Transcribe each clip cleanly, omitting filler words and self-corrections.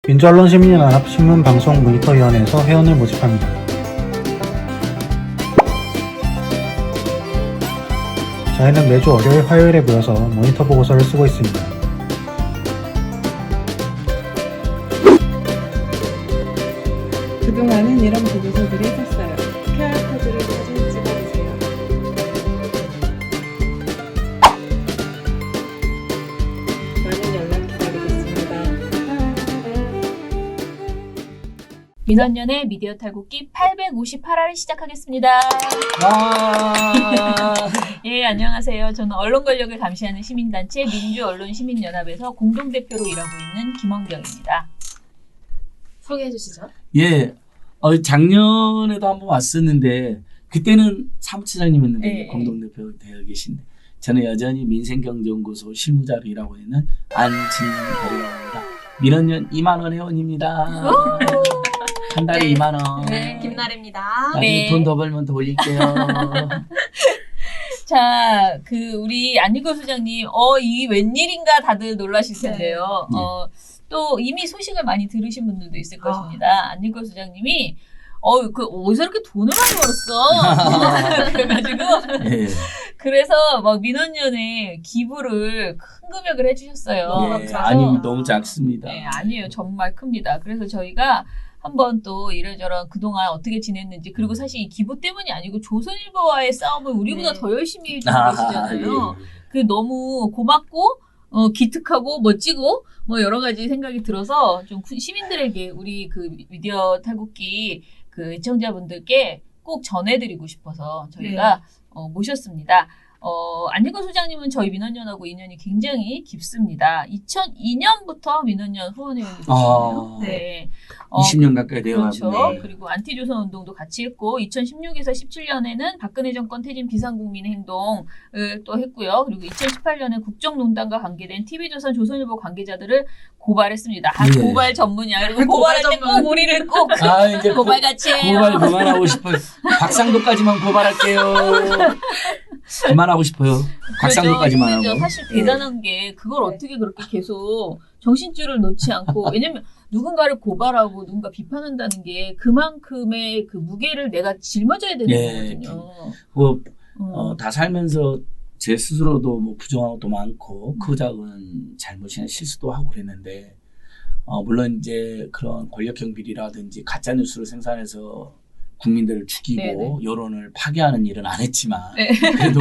민주언론시민연합 신문방송모니터위원회에서 회원을 모집합니다. 저희는 매주 월요일, 화요일에 모여서 모니터 보고서를 쓰고 있습니다. 그동안은 이런 보고서들이 있었어요. QR코드를 사진 찍어주세요. 많은 연락 기다리겠습니다. 민원연의 미디어 탈곡기 858화를 시작하겠습니다. 예, 안녕하세요. 저는 언론 권력을 감시하는 시민단체 민주언론시민연합에서 공동대표로 일하고 있는 김원경입니다. 소개해 주시죠. 예, 작년에도 한번 왔었는데 그때는 사무처장님이었는데 네. 공동대표 되어 계신데 저는 여전히 민생경제연구소 실무자로 일하고 있는 안진걸이라고 합니다. 민원연 2만 원 회원입니다. 한 달에 네. 2만 원. 네. 김나래입니다. 나중에 네. 돈 더 벌면 더 올릴게요. 자, 우리 안익걸 소장님, 이 웬일인가 다들 놀라실 텐데요. 네. 또 이미 소식을 많이 들으신 분들도 있을 것입니다. 안익걸 소장님이, 어디서 이렇게 돈을 많이 벌었어? 그래가지고, 예. 그래서 막 민원연에 기부를 큰 금액을 해주셨어요. 예, 그래서 아니 너무 작습니다. 네, 아니에요. 정말 큽니다. 그래서 저희가 한번 또 이래저래 그동안 어떻게 지냈는지, 그리고 사실 이 기부 때문이 아니고 조선일보와의 싸움을 우리보다 네. 더 열심히 해주고 계시잖아요. 예. 그 너무 고맙고, 기특하고 멋지고, 뭐 여러 가지 생각이 들어서 좀 시민들에게 우리 그 미디어 탈곡기 그 애청자분들께 꼭 전해드리고 싶어서 저희가 모셨습니다. 안익걸 소장님은 저희 민원연하고 인연이 굉장히 깊습니다. 2002년부터 민원연 후원회원이 되셨네요. 네. 20년 가까이 그렇죠. 되어가지고. 그리고 안티조선 운동도 같이 했고 2016에서 17년에는 박근혜 정권 퇴진 비상국민 행동을 또 했고요. 그리고 2018년에 국정농단과 관계된 TV조선 조선일보 관계자들을 고발했습니다. 예. 고발 전문이야. 그리고 고발 고발할 때 전문. 꼭 우리를 꼭 이제 고발같이 해요. 고발 그만하고 싶어요. 곽상도까지만 고발할게요. 그만하고 싶어요. 곽상도까지만 그렇죠. 하고. 사실 대단한 게 그걸 어떻게 그렇게 계속 정신줄을 놓지 않고, 왜냐면 누군가를 고발하고 누군가 비판한다는 게 그만큼의 그 무게를 내가 짊어져야 되는 예. 거거든요. 다 살면서 제 스스로도 뭐 부정한 것도 많고 크고 작은 잘못이나 실수도 하고 그랬는데 물론 이제 그런 권력형 비리라든지 가짜 뉴스를 생산해서 국민들을 죽이고 네네. 여론을 파괴하는 일은 안 했지만 네. 그래도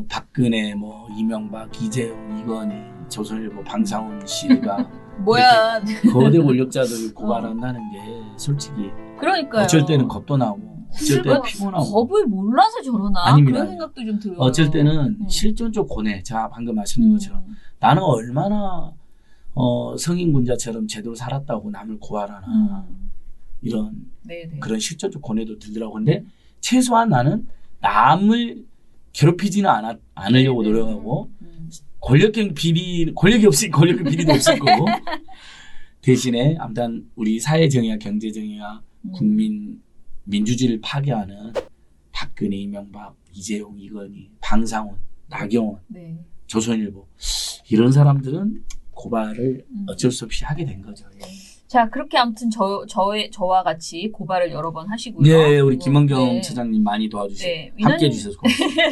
박근혜, 뭐 이명박, 이재용, 이건희, 조선일보, 방상훈 씨가 뭐야. 거대 권력자들을 고발한다는 게 솔직히 그러니까요. 어쩔 때는 겁도 나고 어쩔 때는 그리고 피곤하고 법을 몰라서 저러나? 아닙니다. 그런 생각도 좀 들어요. 어쩔 때는 실존적 고뇌, 제가 방금 말씀드린 것처럼 나는 얼마나 성인군자처럼 제대로 살았다고 남을 고발하나 이런 네네. 그런 실존적 고뇌도 들더라고. 근데 최소한 나는 남을 괴롭히지는 않으려고 네네. 노력하고 권력형 비리, 권력이 없으니 권력형 비리도 없을 거고 대신에 아무튼 우리 사회 정의와 경제 정의와 국민 민주주의를 파괴하는 박근혜, 이명박, 이재용, 이건희, 방상훈, 나경원, 네. 조선일보 이런 사람들은 고발을 어쩔 수 없이 하게 된 거죠. 예. 자, 그렇게 아무튼 저와 같이 고발을 여러 번 하시고요. 네, 우리 그리고, 김원경 네. 처장님 많이 도와주시고 네, 함께 해주셔서 고맙습니다.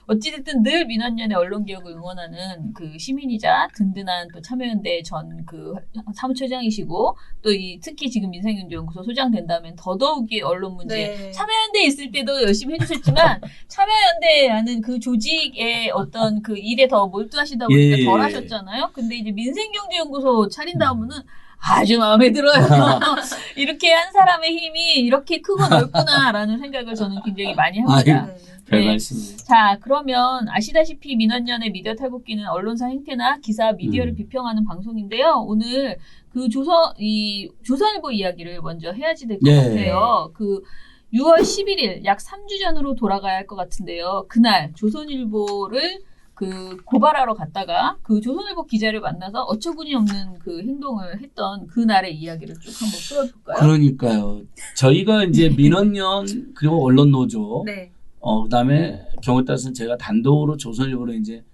어찌됐든 늘 민원연의 언론개혁을 응원하는 그 시민이자 든든한 또 참여연대 전 그 사무처장이시고 또 특히 지금 민생경제연구소 소장 된다면 더더욱이 언론 문제 네. 참여연대 있을 때도 열심히 해주셨지만 참여연대라는 그 조직의 어떤 그 일에 더 몰두하시다 보니까 예. 덜 하셨잖아요. 근데 이제 민생경제연구소 차린 다음은 아주 마음에 들어요. 이렇게 한 사람의 힘이 이렇게 크고 넓구나라는 생각을 저는 굉장히 많이 합니다. 네. 별 네. 말씀을. 자, 그러면 아시다시피 민원연의 미디어 탈곡기는 언론사 행태나 기사, 미디어를 비평하는 방송인데요. 오늘 그 조선일보 이야기를 먼저 해야지 될 것 네. 같아요. 그 6월 11일 약 3주 전으로 돌아가야 할 것 같은데요. 그날 조선일보를 그 고발하러 갔다가 그 조선일보 기자를 만나서 어처구니 없는 그 행동을 했던 그날의 이야기를 쭉 한번 풀어볼까요? 그러니까요. 저희가 이제 민원연 그리고 언론노조 네. 그다음에 경우에 따라서는 제가 단독으로 조선일보로 이제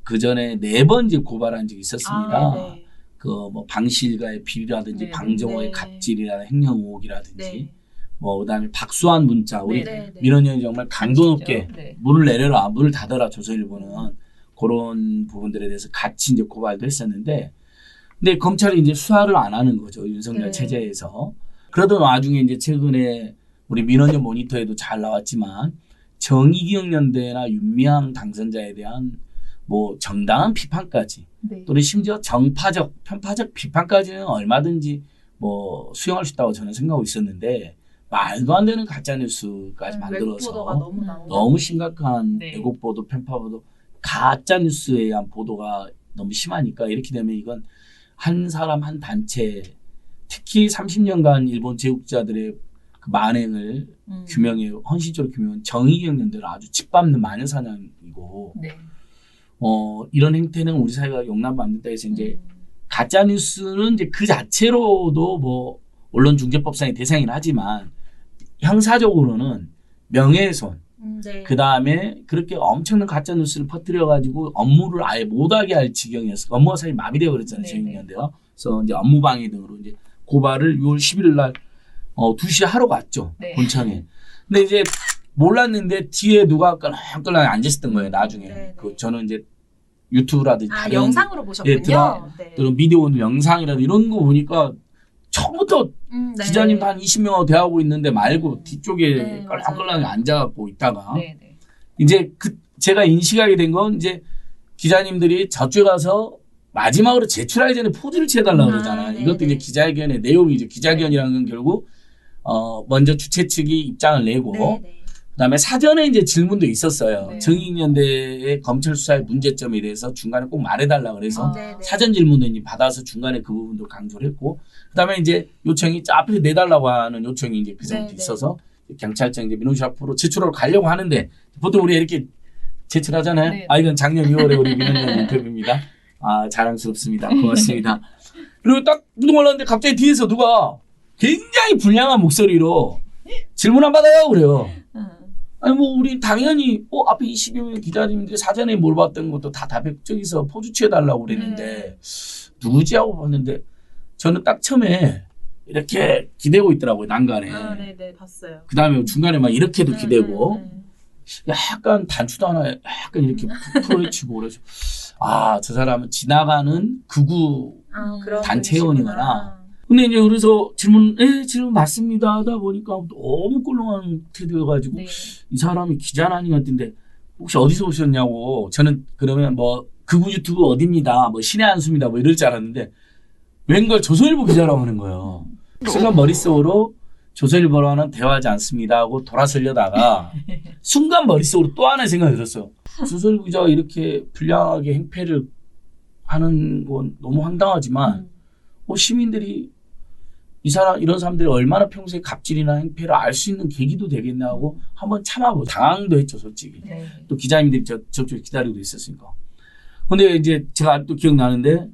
그 전에 4번 이제 고발한 적이 있었습니다. 네. 그 뭐 방실과의 비리라든지 네, 방정호의 네. 갑질이라는 행령 의혹이라든지 네. 뭐 그다음에 박수환 문자 우리 네, 네. 민원연이 정말 강도 높게 네. 문을 내려라 문을 닫아라 조선일보는 그런 부분들에 대해서 같이 이제 고발도 했었는데 근데 검찰이 이제 수사를 안 하는 거죠 윤석열 네. 체제에서 그러던 와중에 이제 최근에 우리 민원연 모니터에도 잘 나왔지만 정의기억연대나 윤미향 당선자에 대한 뭐 정당한 비판까지 네. 또는 심지어 정파적, 편파적 비판까지는 얼마든지 뭐 수용할 수 있다고 저는 생각하고 있었는데 말도 안 되는 가짜뉴스까지 만들어서 보도가 너무 나오고 너무 심각한 네. 왜곡보도, 편파보도, 가짜뉴스에 의한 보도가 너무 심하니까 이렇게 되면 이건 한 사람, 한 단체 특히 30년간 일본 제국자들의 그 만행을 규명해 헌신적으로 규명한 정의기억연대를 아주 짓밟는 마녀사냥이고 네. 이런 행태는 우리 사회가 용납을 안 된다 해서 이제 가짜 뉴스는 이제 그 자체로도 뭐 언론중재법상의 대상이긴 하지만 형사적으로는 명예훼손 네. 그 다음에 그렇게 엄청난 가짜 뉴스를 퍼뜨려 가지고 업무를 아예 못하게 할 지경이었어. 업무가 사실 마비되어 버렸잖아요. 네, 정의연대가. 그래서 이제 업무방해 등으로 이제 고발을 6월 11일 날 2시에 하러 갔죠. 네. 본청에. 근데 이제 몰랐는데 뒤에 누가 끌렁끌렁 앉았었던 거예요. 나중에. 네, 그 네. 저는 이제 유튜브라든지 아 다른 영상으로 보셨군요. 예, 네. 또는 미디어 영상이라든지 이런 거 보니까 처음부터 네. 기자님도 한 20명하고 대하고 있는데 말고 뒤쪽에 네, 끌렁끌렁 맞아요. 앉아갖고 있다가 네. 네. 이제 제가 인식하게 된 건 이제 기자님들이 저쪽에 가서 마지막으로 제출하기 전에 포즈를 취해달라고 그러잖아요. 네, 이것도 네. 이제 기자회견의 내용이죠. 기자회견이라는 건 결국 먼저 주최 측이 입장을 내고 네, 네. 그다음에 사전에 이제 질문도 있었어요. 네. 정의연대의 검찰 수사의 문제점에 대해서 중간에 꼭 말해달라 그래서 네, 네. 사전 질문도 이제 받아서 중간에 그 부분도 강조를 했고 그다음에 이제 요청이 앞에 내달라고 하는 요청이 이제 그 전부터 네, 네. 있어서 경찰청 이제 민원실 앞으로 제출하러 가려고 하는데 보통 우리 이렇게 제출하잖아요. 네. 아 이건 작년 2월에 우리 민원연 인터뷰입니다. 아 자랑스럽습니다. 고맙습니다. 그리고 딱 무등을 하는데 갑자기 뒤에서 누가 굉장히 불량한 목소리로 질문 안 받아요 그래요. 아니 뭐 우리 당연히 앞에 20여 명 기자님들이 사전에 물어봤던 것도 다 저기서 포즈 취해달라고 그랬는데 누구지 하고 봤는데 저는 딱 처음에 이렇게 기대고 있더라고요 난간에. 아, 네, 네, 봤어요. 그 다음에 중간에 막 이렇게도 기대고 네. 약간 단추도 하나 약간 이렇게 풀어치고 그래서 아 저 사람은 지나가는 극우 아, 그런 단체 분이시구나. 회원이구나. 근데 이제 그래서 질문 맞습니다 하다 보니까 너무 꿀렁한 태도여가지고 네. 이 사람이 기자는 아닌 것 같은데 혹시 어디서 오셨냐고 저는 그러면 뭐 극우 유튜브 어딥니다 뭐 신의 한수입니다 뭐 이럴 줄 알았는데 웬걸 조선일보 기자라고 하는 거예요. 순간 머릿속으로 조선일보와는 대화하지 않습니다 하고 돌아서려다가 순간 머릿속으로 또 하나의 생각이 들었어요. 조선일보 기자가 이렇게 불량하게 행패를 하는 건 너무 황당하지만 시민들이 이런 사람들이 얼마나 평소에 갑질이나 행패를 알 수 있는 계기도 되겠나 하고 한번 참아보고 당황도 했죠 솔직히. 네. 또 기자님들이 저쪽에 기다리고 있었으니까. 근데 이제 제가 또 기억나는데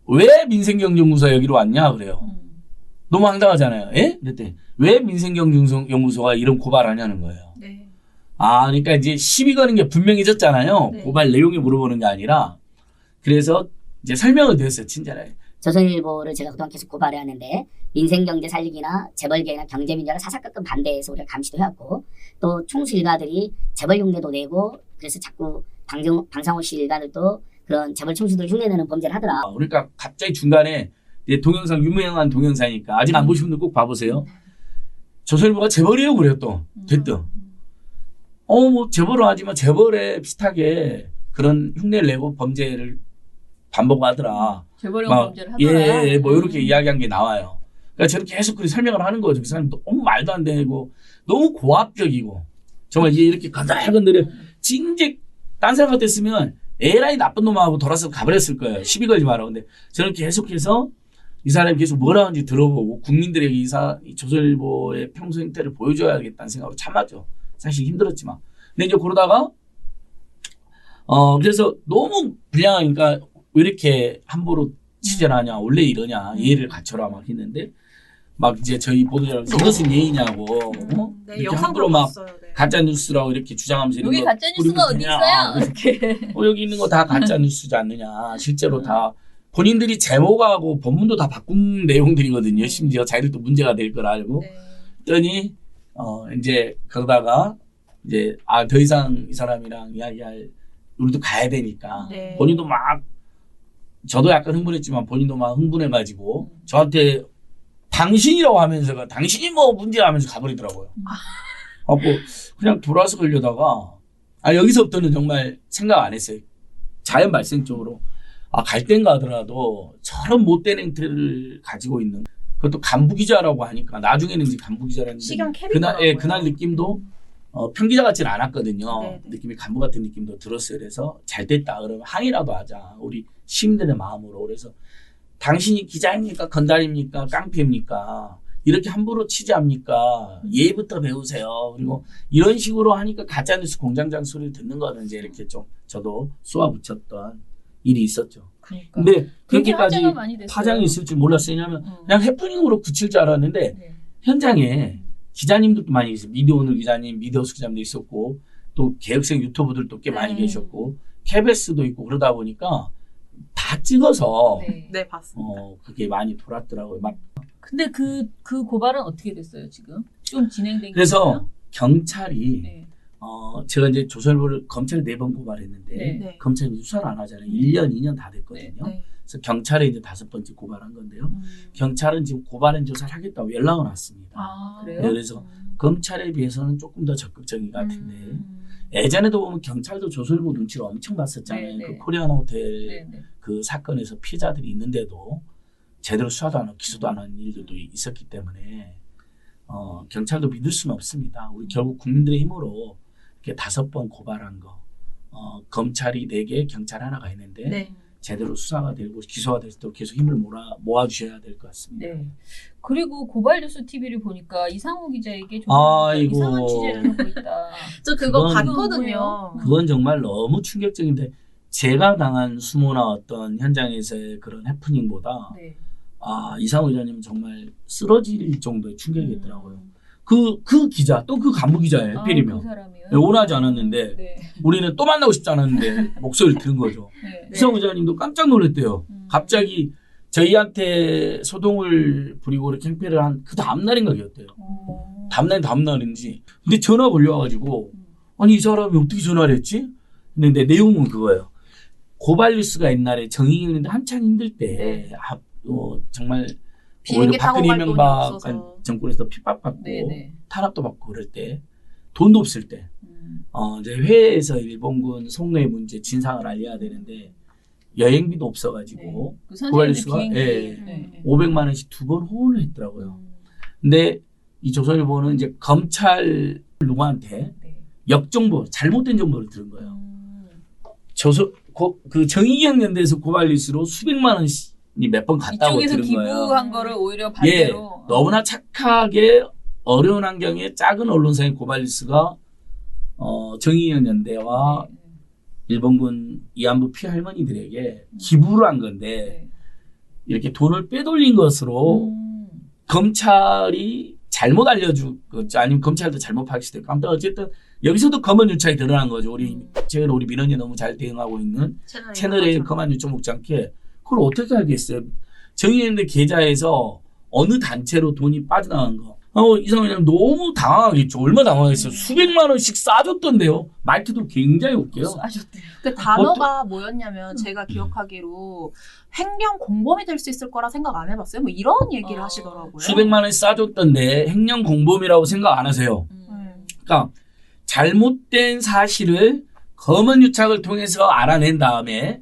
왜 민생경제연구소가 여기로 왔냐 그래요. 너무 황당하잖아요. 예? 그랬더니 왜 민생경제연구소가 이런 고발하냐는 거예요. 네. 아, 그러니까 이제 시비 거는 게 분명해졌잖아요. 네. 고발 내용이 물어보는 게 아니라. 그래서 이제 설명을 드렸어요, 친절하게. 조선일보를 제가 그동안 계속 고발해 왔는데 민생경제 살리기나 재벌계나 경제민주화를 사사건건 반대해서 우리가 감시도 해왔고 또 총수 일가들이 재벌 흉내도 내고 그래서 자꾸 방상호 씨 일가들도 그런 재벌 총수들 흉내내는 범죄를 하더라. 그러니까 갑자기 중간에 이제 동영상 유명한 동영상이니까 아직 안 보신 분들 꼭 봐보세요. 조선일보가 재벌이에요 그래요 또 됐든. 뭐 재벌은 하지만 재벌에 비슷하게 그런 흉내를 내고 범죄를 반복하더라. 재벌용 막, 범죄를 하더라. 예, 뭐 이렇게 이야기한 게 나와요. 그러니까 저는 계속 그렇게 설명을 하는 거죠. 그 사람이 너무 말도 안 되고 너무 고압적이고 정말 이렇게 건들건들해 찡직 딴 사람 같았으면 에라이 나쁜 놈하고 돌아서 가버렸을 거예요. 시비 걸지 마라. 근데 저는 계속해서 이 사람이 계속 뭐라 하는지 들어보고 국민들에게 이 조선일보의 평소 행태를 보여줘야겠다는 생각으로 참았죠. 사실 힘들었지만. 근데 이제 그러다가 그래서 너무 불량하니까 왜 이렇게 함부로 취재를 하냐 원래 이러냐 예의를 갖춰라 막 했는데 막 이제 저희 보도자료에서 이것은 예의냐고 네, 이렇게 영상도 함부로 막 봤어요. 네. 가짜 뉴스라고 이렇게 주장하면서 여기 이런 거 가짜 뉴스가 어디 뿌리면 있어요? 되냐. 이렇게. 여기 있는 거 다 가짜 뉴스지 않느냐 실제로 다 본인들이 제목하고 본문도 다 바꾼 내용들이거든요. 심지어 자기들도 문제가 될 걸 알고. 네. 그랬더니 이제 그러다가 이제 더 이상 이 사람이랑 이야기할 우리도 가야 되니까 네. 본인도 막 저도 약간 흥분했지만 본인도 막 흥분해가지고 저한테 당신이라고 하면서 당신이 뭐 문제야 하면서 가버리더라고요. 그냥 돌아서 걸려다가 여기서부터는 정말 생각 안 했어요. 자연 발생적으로 갈 땐가 하더라도 저런 못된 행태를 가지고 있는 그것도 간부 기자라고 하니까 나중에는 이제 간부 기자라는데 시경 캐릭터라고요. 그날 느낌도 편기자 같지는 않았거든요. 네네. 느낌이 간부 같은 느낌도 들었어요. 그래서 잘 됐다 그러면 항의라도 하자. 우리 시민들의 마음으로. 그래서 당신이 기자입니까? 건달입니까? 깡패입니까? 이렇게 함부로 취재합니까? 예의부터 배우세요. 그리고 이런 식으로 하니까 가짜뉴스 공장장 소리를 듣는 거는 이제 이렇게 좀 저도 쏘아붙였던 일이 있었죠. 그러니까. 근데 그렇게 그렇게까지 화제가 많이 됐어요. 파장이 있을 줄 몰랐어요. 왜냐하면 그냥 해프닝으로 그칠 줄 알았는데 네. 현장에 기자님들도 많이 계세요. 미디어오늘 기자님, 미디어스 기자님도 있었고 또 개혁생 유튜버들도 꽤 많이 계셨고 KBS도 있고 그러다 보니까 다 찍어서 네. 네, 봤습니다. 그게 많이 돌았더라고요. 막 근데 그 고발은 어떻게 됐어요, 지금? 좀 진행된 그래서 건가요? 경찰이 네. 제가 이제 조선일보를 검찰에 4번 고발했는데 네. 네. 검찰이 수사를 안 하잖아요. 1년, 2년 다 됐거든요. 네. 그래서 경찰에 이제 5번째 고발한 건데요. 경찰은 지금 고발한 조사를 하겠다고 연락은 왔습니다. 아, 네, 그래요? 그래서 검찰에 비해서는 조금 더 적극적인 것 같은데 예전에도 보면 경찰도 조선일보 눈치를 엄청 봤었잖아요. 네, 네. 그 코리안 호텔 네, 네. 그 사건에서 피해자들이 있는데도 제대로 수사도 안 하고 기소도 안 하는 일들도 있었기 때문에 경찰도 믿을 수는 없습니다. 우리 결국 국민들의 힘으로 이렇게 5번 고발한 거 검찰이 4개, 경찰 하나가 있는데 네. 제대로 수사가 되고 기소가 될 때 계속 힘을 모아주셔야 될 것 같습니다. 네. 그리고 고발뉴스 TV를 보니까 이상우 기자에게 좀 아이고. 이상한 취재를 하고 있다. 저 그거 그건 봤거든요. 그건 정말 너무 충격적인데 제가 당한 수모나 어떤 현장에서의 그런 해프닝보다 네. 이상우 기자님은 정말 쓰러질 정도의 충격이었더라고요. 그 기자 또 그 간부 기자예요. 필이면 그 사람이요? 네, 원하지 않았는데 네. 우리는 또 만나고 싶지 않았는데 목소리를 들은 거죠. 네. 이상우 기자님도 깜짝 놀랐대요. 갑자기 저희한테 소동을 부리고 이렇게 행패를 한 그 다음날인가 그랬대요. 다음날인지. 근데 전화 걸려와가지고 아니 이 사람이 어떻게 전화를 했지? 근데 내용은 그거예요. 고발뉴스가 옛날에 정의연인데 한참 힘들 때 정말 비행기 오히려 타고 박근혜 갈 돈이 이명박 없어서. 정권에서 핍박받고 네네. 탄압도 받고 그럴 때 돈도 없을 때 이제 회에서 일본군 송로의 문제 진상을 알려야 되는데 여행비도 없어가지고 그 선생님들 고발뉴스가 비행기. 네. 500만 원씩 2번 호언을 했더라고요. 근데 이 조선일보는 이제 검찰 누구한테 네. 역정보, 잘못된 정보를 들은 거예요. 그 정의경연대에서 고발뉴스로 수백만 원이 몇 번 갔다고 이쪽에서 들은 거예요. 기부한 거를 오히려 반대로. 너무나 착하게 어려운 환경에 작은 언론사의 고발뉴스가 정의경연대와 네. 일본군 위안부 피해 할머니들에게 기부를 한 건데 네. 이렇게 돈을 빼돌린 것으로 검찰이 잘못 알려주고 아니면 검찰도 잘못 파악시켰고 아무튼 어쨌든 여기서도 검은 유착이 드러난 거죠. 최근 우리 민원이 너무 잘 대응하고 있는 채널에 검은 유착 묻지 않게 그걸 어떻게 알겠어요. 정의연대 계좌에서 어느 단체로 돈이 빠져나간 거. 이상우 그냥 너무 당황하겠죠. 얼마나 당황했어요. 수백만 원씩 싸줬던데요. 말투도 굉장히 웃겨요. 아셨대요. 그 단어가 뭐였냐면 제가 기억하기로 횡령 공범이 될 수 있을 거라 생각 안 해봤어요. 뭐 이런 얘기를 하시더라고요. 수백만 원 싸줬던데 횡령 공범이라고 생각 안 하세요. 그러니까 잘못된 사실을 검은 유착을 통해서 알아낸 다음에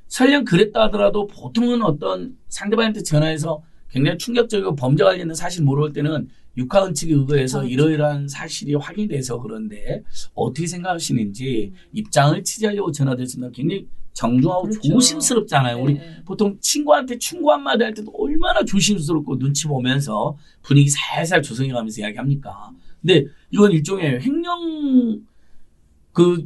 설령 그랬다 하더라도 보통은 어떤 상대방한테 전화해서 굉장히 충격적이고 범죄 관련된 사실 모를 때는 육하원 측에 의거해서 이러이러한 사실이 확인돼서 그런데 어떻게 생각하시는지 입장을 취재하려고 전화드렸습니다. 굉장히 정중하고 그렇죠. 조심스럽잖아요. 네. 우리 보통 친구한테 충고 한마디 할 때도 얼마나 조심스럽고 눈치 보면서 분위기 살살 조성해가면서 이야기합니까. 근데 이건 일종의 횡령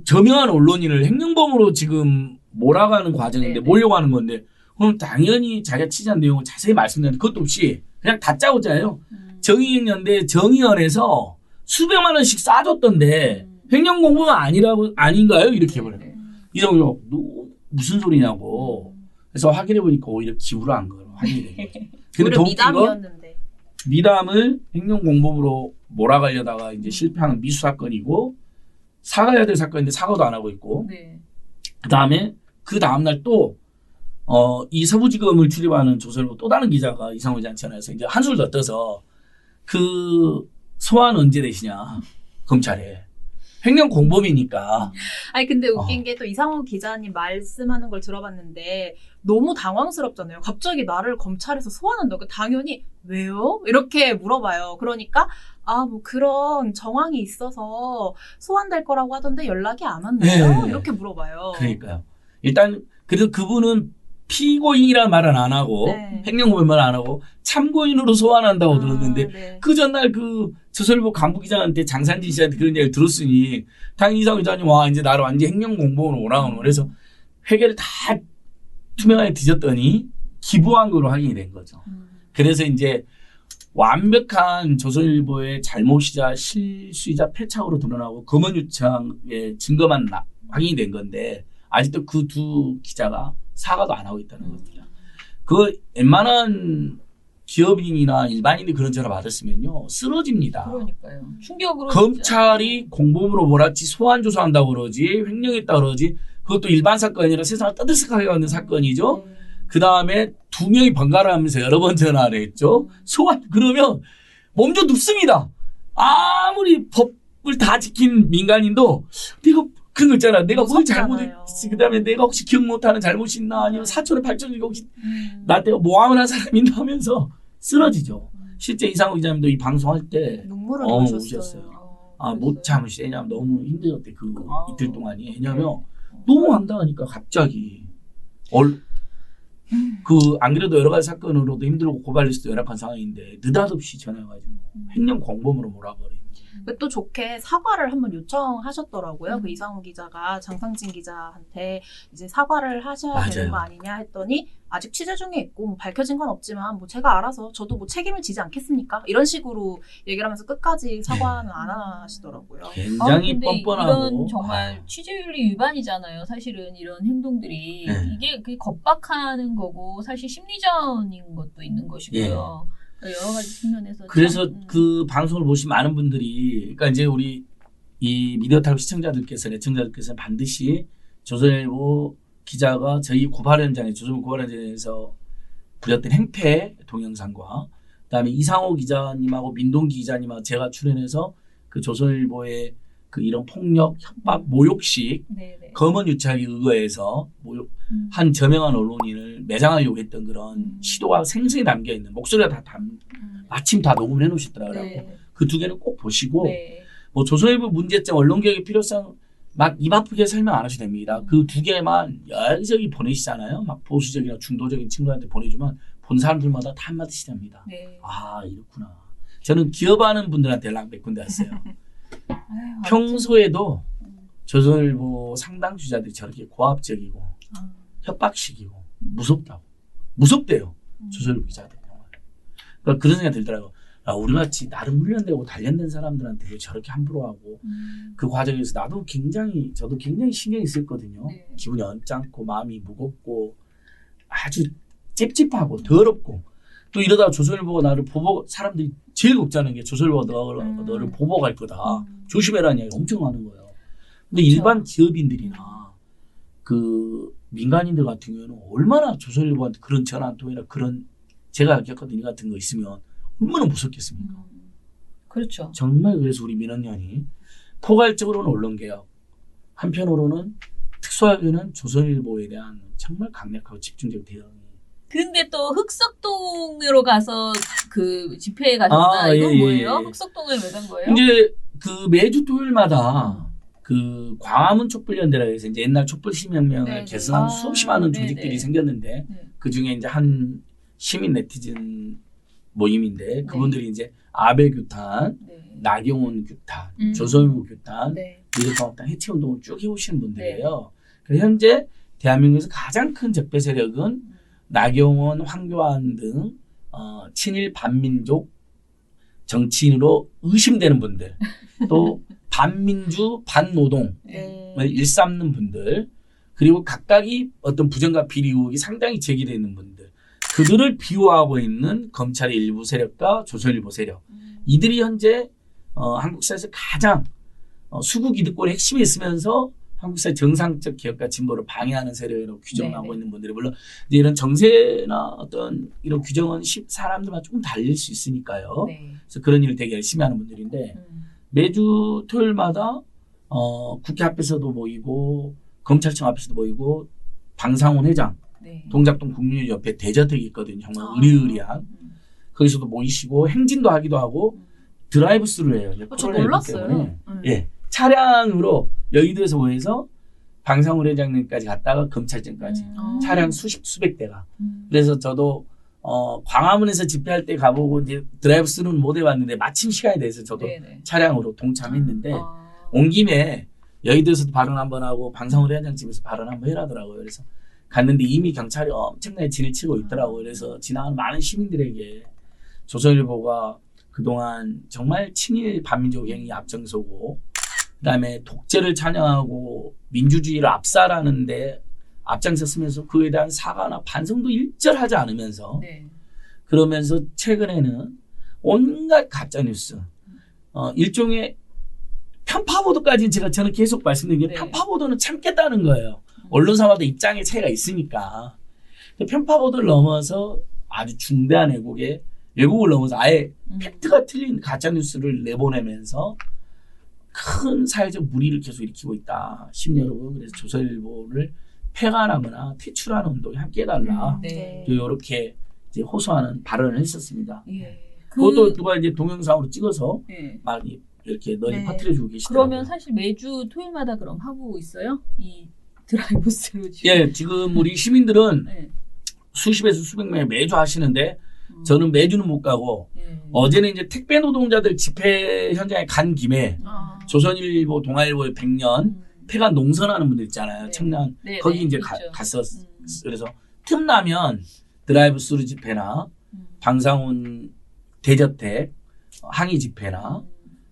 저명한 언론인을 횡령범으로 지금 몰아가는 과정인데 몰려가는 건데 그럼 당연히 자기가 취재한 내용을 자세히 말씀드리는데 그것도 없이 그냥 다짜고짜예요. 정의연대 정의원에서 수백만 원씩 싸줬던데 횡령 공범은 아닌가요? 이렇게 해버려요. 이정도 무슨 소리냐고. 그래서 확인해 보니까 오히려 기부를 한 거로 확인이 된 거죠. 근데 오히려 더 웃긴 건 미담이었는데. 미담을 행정공범으로 몰아가려다가 이제 실패한 미수 사건이고 사과해야 될 사건인데 사과도 안 하고 있고 네. 그다음에 그 다음날 또 이 서부지검을 출입하는 조선일보 또 다른 기자가 이상호 기자한테 전화해서 이제 한술 더 떠서 그 소환 언제 되시냐 검찰에 행정공범이니까 아니 근데 웃긴 게 또 이상호 기자님 말씀하는 걸 들어봤는데 너무 당황스럽잖아요. 갑자기 나를 검찰에서 소환한다고 당연히 왜요? 이렇게 물어봐요. 그러니까 뭐 그런 정황이 있어서 소환될 거라고 하던데 연락이 안 왔나요? 네. 이렇게 물어봐요. 그러니까요. 일단 그래도 그분은 피고인이라는 말은 안 하고 네. 행정공범 말은 안 하고 참고인으로 소환한다고 들었는데 네. 그 전날 그 조선일보 간부 기자한테 장산진 씨한테 그런 얘기를 들었으니 당연히 이상호 기자님 와 이제 나를 완전 행정공범으로 오라고 그래서 회계를 다 투명하게 뒤졌더니 기부한 걸로 확인이 된 거죠. 그래서 이제 완벽한 조선일보의 잘못이자 실수이자 패착으로 드러나고 검언유착의 증거만 확인이 된 건데 아직도 그 두 기자가 사과도 안 하고 있다는 겁니다. 그 웬만한 기업인이나 일반인이 그런 전화 받았으면요 쓰러집니다. 그러니까요. 충격으로 검찰이 공범으로 몰았지 소환 조사한다고 그러지 횡령했다고 그러지 그것도 일반 사건이 아니라 세상을 떠들썩하게 하는 사건이죠. 그 다음에 두 명이 번갈아 하면서 여러 번 전화를 했죠. 소환 그러면 몸좀 눕습니다. 아무리 법을 다 지킨 민간인도 내가 그런 거 있잖아. 내가 뭘 잘못했지. 그 다음에 내가 혹시 기억 못하는 잘못이 있나 아니면 사촌의 발전이 혹시 나한테 모함을 한 사람이 있나 하면서 쓰러지죠. 실제 이상호 기자님도 이 방송할 때 눈물을 우셨어요. 흘리셨어요. 못 참으시. 왜냐면 너무 힘들었대. 그 이틀 동안이. 왜냐면 너무 황당하니까 갑자기 안 그래도 여러 가지 사건으로도 힘들고 고발 리스트 열악한 상황인데 느닷없이 전화해가지고 횡령 공범으로 몰아버린. 또 좋게 사과를 한번 요청하셨더라고요. 그 이상호 기자가 장상진 기자한테 이제 사과를 하셔야 맞아요. 되는 거 아니냐 했더니 아직 취재 중에 있고 뭐 밝혀진 건 없지만 뭐 제가 알아서 저도 뭐 책임을 지지 않겠습니까? 이런 식으로 얘기를 하면서 끝까지 사과는 안 하시더라고요. 굉장히 근데 뻔뻔하고 이런 정말 취재윤리 위반이잖아요. 사실은 이런 행동들이 네. 이게 그 겁박하는 거고 사실 심리전인 것도 있는 것이고요. 여러 가지 측면에서 그래서 참, 그 방송을 보신 많은 분들이 그러니까 이제 우리 이 미디어 탈북 시청자들께서는 애청자들께서는 반드시 조선일보 기자가 저희 고발 현장에 조선일보 고발 현장에서 부렸던 행패 동영상과 그다음에 이상호 기자님하고 민동기 기자님하고 제가 출연해서 그 조선일보의 그 이런 폭력, 협박, 모욕식 네네. 검언 유착에 의거해서 한 저명한 언론인을 매장하려고 했던 그런 시도가 생생히 담겨 있는 목소리가 다 마침 다 녹음을 해놓으셨더라고요. 네. 그 두 개는 꼭 보시고 네. 뭐 조선일보 문제점, 언론개혁의 필요성 막 입 아프게 설명 안 하셔도 됩니다. 그 두 개만 여기저기 보내시잖아요. 막 보수적이나 중도적인 친구한테 보내주면 본 사람들마다 다 한마디씩 합니다. 네. 아 이렇구나. 저는 기업하는 분들한테 연락 몇 군데 왔어요. 아유, 평소에도 조선일보 상당 주자들이 저렇게 고압적이고 협박식이고 무섭대요. 조선일보 기자들. 그러니까 그런 생각이 들더라고요. 우리같이 나름 훈련되고 단련된 사람들한테 저렇게 함부로 하고 그 과정에서 저도 굉장히 신경이 쓰였거든요. 네. 기분이 언짢고 마음이 무겁고 아주 찝찝하고 더럽고 또 이러다가 조선일보가 나를 사람들이 제일 걱정하는 게 조선일보가 너를 보복할 거다. 조심해라는 이야기 엄청 하는 거예요. 근데 일반 기업인들이나 그 민간인들 같은 경우는 얼마나 조선일보한테 그런 전화 한 통이나 그런 제가 겪었던 일 같은 거 있으면 얼마나 무섭겠습니까? 그렇죠. 정말 그래서 우리 민원연이 포괄적으로는 언론개혁, 한편으로는 특수하게는 조선일보에 대한 정말 강력하고 집중적 대응이. 근데 또 흑석동으로 가서 그 집회에 가셨다. 이건 뭐예요? 흑석동을 왜 간 거예요? 이제 그 매주 토요일마다 그 광화문 촛불연대라고 해서 이제 옛날 촛불시민혁명을 개선한 수없이 많은 조직들이 생겼는데 그 중에 이제 한 시민 네티즌 모임인데 그분들이 이제 아베규탄, 나경원 규탄, 조선일보 규탄, 미래통합당 해체운동을 쭉 해오시는 분들이에요. 그래서 현재 대한민국에서 가장 큰 적폐 세력은 나경원, 황교안 등 친일 반민족 정치인으로 의심되는 분들, 또 반민주, 반노동을 일삼는 분들, 그리고 각각이 어떤 부정과 비리 의혹이 상당히 제기되어 있는 분들, 그들을 비호하고 있는 검찰의 일부 세력과 조선일보 세력, 이들이 현재 한국 사회에서 가장 수구 기득권의 핵심에 있으면서 한국 사회 정상적 개혁과 진보를 방해하는 세력으로 규정하고 네네. 있는 분들이, 물론 이제 이런 정세나 어떤 이런 규정은 사람들마다 조금 달릴 수 있으니까요. 네. 그래서 그런 일을 되게 열심히 하는 분들인데 매주 토요일마다 국회 앞에서도 모이고 검찰청 앞에서도 모이고 방상훈 회장, 네. 동작동 국민협회 대저택이 있거든요. 정말 의리의리한. 거기서도 모이시고 행진도 하기도 하고 드라이브스루를 해요. 이제 저 코로나19 몰랐어요. 때문에. 예, 차량으로 여의도에서 모여서 방상훈 회장님까지 갔다가 검찰청까지 차량 수백 대가. 그래서 저도 광화문에서 집회할 때 가보고 이제 드라이브스루는 못 해봤는데 마침 시간이 돼서 저도 네네. 차량으로 동참했는데 아. 온 김에 여의도에서도 발언 한번 하고 방상훈 회장 집에서 발언 한번 해라더라고요. 그래서 갔는데 이미 경찰이 엄청나게 진을 치고 있더라고요. 그래서 지나가는 많은 시민들에게 조선일보가 그동안 정말 친일 반민족 행위 앞장서고, 그다음에 독재를 찬양하고 민주주의를 압살하는데 앞장섰으면서 그에 대한 사과나 반성도 일절하지 않으면서, 네. 그러면서 최근에는 온갖 가짜뉴스, 일종의 편파보도까지는 저는 계속 말씀드린 게 네. 편파보도는 참겠다는 거예요. 언론사마다 입장의 차이가 있으니까. 편파보도를 넘어서 아주 중대한 왜곡을 넘어서 아예 팩트가 틀린 가짜뉴스를 내보내면서 큰 사회적 무리를 계속 일으키고 있다. 시민 그래서 조선일보를 폐간하거나 퇴출하는 운동에 함께해달라. 네. 이렇게 이제 호소하는 발언을 했었습니다. 예. 그것도 누가 이제 동영상으로 찍어서 예. 많이 이렇게 널리 네. 퍼뜨려주고 계시더라고요. 그러면 사실 매주 토요일마다 그럼 하고 있어요? 이 드라이브스루 지금. 예, 지금 우리 시민들은 네. 수십에서 수백 명이 매주 하시는데 저는 매주는 못 가고 예. 어제는 이제 택배 노동자들 집회 현장에 간 김에 아. 조선일보, 동아일보의 100년 폐간 농선하는 분들 있잖아요. 네. 청년 네, 거기 네, 이제 있죠. 갔었. 그래서 틈나면 드라이브스루 집회나 방상훈 대저택 항의 집회나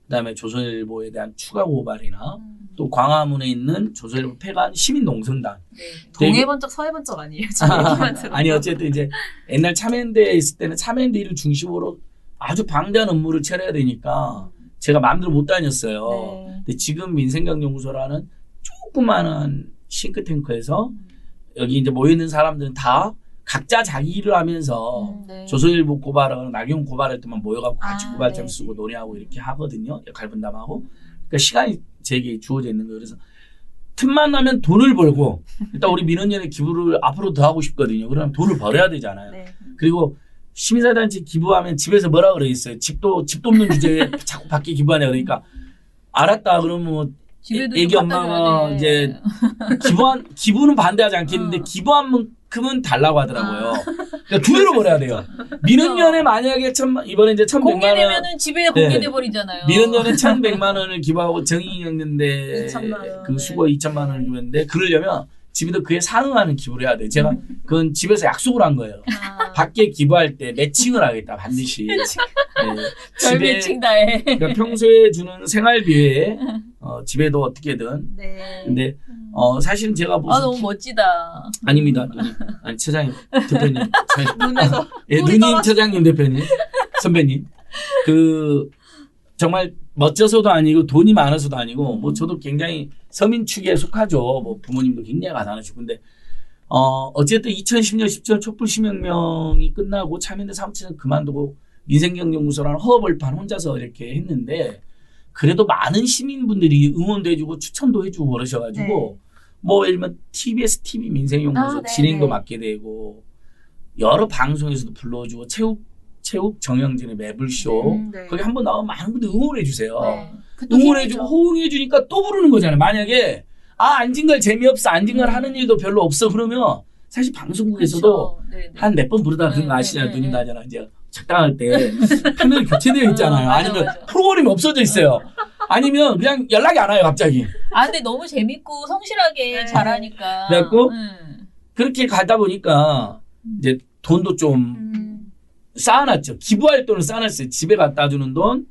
그다음에 조선일보에 대한 추가 고발이나 또 광화문에 있는 조선일보 폐간 시민 농성단. 네. 동해번쩍 서해번쩍 아니에요? 지금 얘기만 들어도. 아니 어쨌든 이제 옛날 참여연대에 있을 때는 참여연대를 중심으로 아주 방대한 업무를 처리해야 되니까 제가 마음대로 못 다녔어요. 네. 근데 지금 민생경제연구소라는 조그마한 싱크탱크에서 여기 이제 모여있는 사람들은 다 각자 자기 일을 하면서 네. 조선일보 고발하거나 나경원 고발할 때만 모여갖고 같이 아, 고발장 네. 쓰고 논의하고 이렇게 하거든요. 역할 분담하고. 그러니까 시간이 제게 주어져 있는 거예요. 그래서 틈만 나면 돈을 벌고 일단 우리 민원연의 기부를 앞으로 더 하고 싶거든요. 그러면 돈을 벌어야 되잖아요. 네. 그리고 시민사회단체 기부하면 집에서 뭐라 그러겠어요. 집도 없는 주제에 자꾸 밖에 기부하냐 그러니까 알았다 그러면 뭐 집에도 애기 좀 갖다 엄마가 줘야 돼. 이제 기부는 반대하지 않겠는데 기부한 만큼은 달라고 하더라고요. 그러니까 두 배로 벌어야 돼요. 민원연에 만약에 이번에 이제 1,100만 원 공개되면은 집에 공개돼 버리잖아요. 민원연에 1,100만 원을 기부하고 정의연대 2,000만 원, 그 네. 수고 2,000만 원을 기부했는데 그러려면 집에도 그에 상응하는 기부를 해야 돼요. 제가 그건 집에서 약속을 한 거예요. 아, 밖에 기부할 때 매칭을 하겠다 반드시. 네. 별 매칭 다 해. 그러니까 평소에 주는 생활비 외에 집에도 어떻게든. 네. 근데 사실은 제가 무슨 너무 멋지다. 아닙니다. 아니 처장님 대표님. 눈에서 예, 꿀이 누님 떨어져. 처장님 대표님 선배님 그 정말 멋져서도 아니고 돈이 많아서도 아니고 뭐 저도 굉장히 서민 축에 속하죠. 뭐 부모님도 굉장히 가난하시고 근데 어쨌든 2010년 10월 촛불 시민혁명이 끝나고 참여연대 사무처를 그만두고 민생경제연구소라는 허허벌판 혼자서 이렇게 했는데 그래도 많은 시민분들이 응원도 해주고 추천도 해주고 그러셔가지고 뭐 예를 들면 TBS TV 민생연구소 아, 네, 진행도 네. 맡게 되고 여러 방송에서도 불러주고 체육 정영진의 매불쇼 네. 거기 한번 나오면 많은 분들 응원해 주세요. 네. 그것도 응원해주고 힘이죠. 호응해주니까 또 부르는 거잖아요. 만약에 앉은걸 재미없어 앉은걸 하는 일도 별로 없어 그러면 사실 방송국에서도 그렇죠. 네, 네. 한 몇 번 부르다가 그런 거 네, 아시잖아요. 네, 누님 네. 나잖아. 이제 적당할 때 패널이 교체되어 있잖아요. 맞아, 아니면 맞아. 프로그램이 없어져 있어요. 아니면 그냥 연락이 안 와요. 갑자기. 근데 너무 재밌고 성실하게 네. 잘하니까. 그래갖고 응. 그렇게 가다 보니까 이제 돈도 좀 쌓아놨죠. 기부할 돈을 쌓아놨어요. 집에 갖다 주는 돈.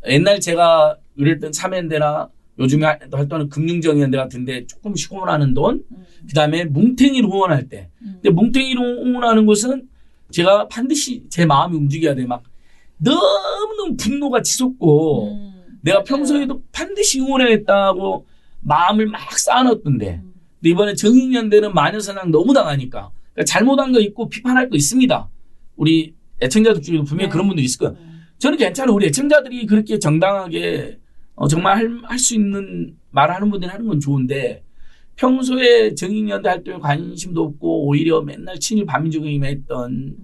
옛날 제가 이랬던 참여연대나 요즘에 활동하는 금융정의연대 같은데 조금 후원하는 돈, 그 다음에 뭉탱이로 후원할 때. 근데 뭉탱이로 후원하는 것은 제가 반드시 제 마음이 움직여야 돼. 막 너무너무 분노가 치솟고 내가 평소에도 반드시 응원해야겠다고 마음을 막 쌓아놨던데. 근데 이번에 정의연대는 마녀사냥 너무 당하니까. 그러니까 잘못한 거 있고 비판할 거 있습니다. 우리 애청자들 중에도 분명히 그런 분들이 있을 거예요. 저는 괜찮아요. 우리 애청자들이 그렇게 정당하게 정말 할 수 있는 말을 하는 분들이 하는 건 좋은데 평소에 정의연대 활동에 관심도 없고 오히려 맨날 친일 반민주의만 했던